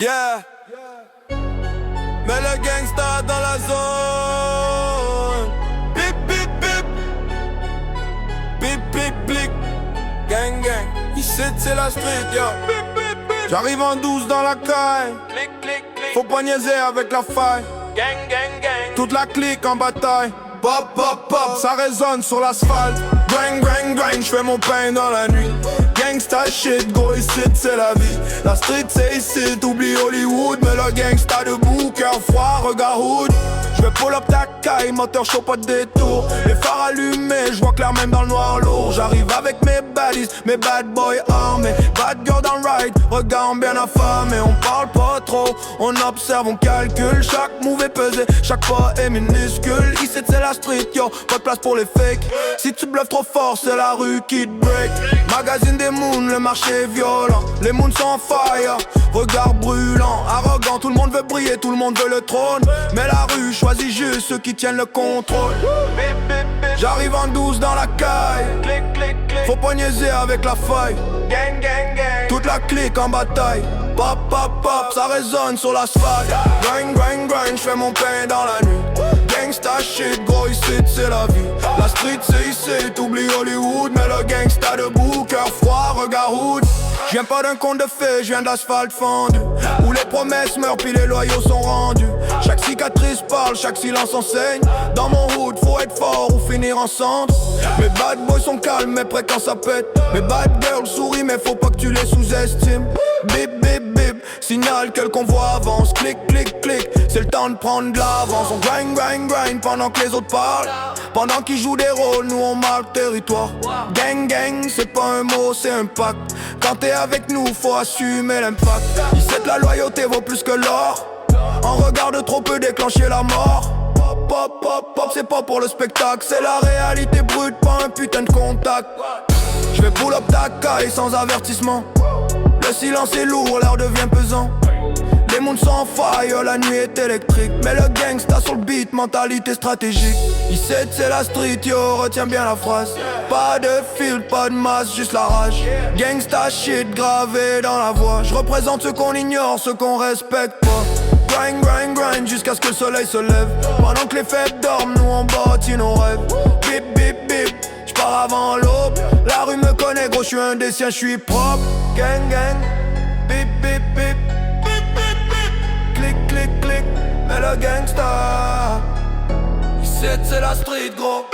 Yeah. Mais le gangsta dans la zone. Bip bip bip. Bip bip bip. Gang gang. Ici c'est la street, yo. J'arrive en 12 dans la caille. Faut pas niaiser avec la faille. Gang, gang, gang. Toute la clique en bataille. Pop, pop, pop, ça résonne sur l'asphalte. Grind, grind, grind, j'fais mon pain dans la nuit. Gangsta shit, go ici, c'est la vie. La street c'est ici, t'oublies Hollywood. Mais le gangsta debout, cœur froid, regard hood. J'vais pull up ta caille, moteur chaud, pas de détour. Les phares allumés, j'vois clair même dans le noir lourd. J'arrive avec mes baddies, mes bad boys armés. Bad girl dans le ride, regard bien affamé. On parle pas trop, on observe, on calcule. Chaque move est pesé, chaque pas est minuscule. Ici c'est la street, yo, pas de place pour les fakes. Si tu bluffes trop fort, c'est la rue qui te break. Magazine des moons, le marché est violent. Les moons sont en fire, regard brûlant. Arrogant, tout le monde veut briller, tout le monde veut le trône. Mais la rue choisit juste ceux qui tiennent le contrôle. J'arrive en 12 dans la caille. Faut pas niaiser avec la faille. Gang, gang, gang. Toute la clique en bataille. Pop, pop, pop, ça résonne sur l'asphalte. Grind, grind, grind, j'fais mon pain dans la nuit. Gangsta shit, gros ici c'est la vie. La street c'est ici, t'oublies Hollywood. Mais le gangsta debout, cœur froid, regard hood. J'viens pas d'un conte de fées, j'viens de l'asphalte fendu. Où les promesses meurent puis les loyaux sont rendus. Chaque cicatrice parle, chaque silence enseigne. Dans mon hood, faut être fort ou finir ensemble. Mes bad boys sont calmes mais prêts quand ça pète. Mes bad girls sourient mais faut pas que tu les sous-estimes. Bip bip bip, signale que le convoi avance. Clic clic clic, c'est le temps de prendre de l'avance. On grind grind grind pendant que les autres parlent. Pendant qu'ils jouent des rôles, nous on marque territoire. Gang gang, c'est pas un mot, c'est un pacte. Quand t'es avec nous, faut assumer l'impact. Ici la loyauté vaut plus que l'or. En regard de trop peu déclencher la mort. Pop pop pop pop, c'est pas pour le spectacle. C'est la réalité brute, pas un putain de contact. J'vais pull up ta caille sans avertissement. Le silence est lourd, l'air devient pesant. Les mondes sont en fire, la nuit est électrique. Mais le gangsta sur le beat, mentalité stratégique. Ici c'est la street, yo, retiens bien la phrase. Pas de filtre, pas de masse, juste la rage. Gangsta shit gravé dans la voix. Je représente ceux qu'on ignore, ceux qu'on respecte pas. Grind, grind, grind, jusqu'à ce que le soleil se lève. Pendant que les faibles dorment, nous on bâtit nos rêves. Bip, bip, bip, j'pars avant l'aube. La rue me connaît, gros, j'suis un des siens, j'suis propre. Gang, gang, bip, bip, bip. Clic, clic, clic, mais le gangsta ici c'est la street, gros.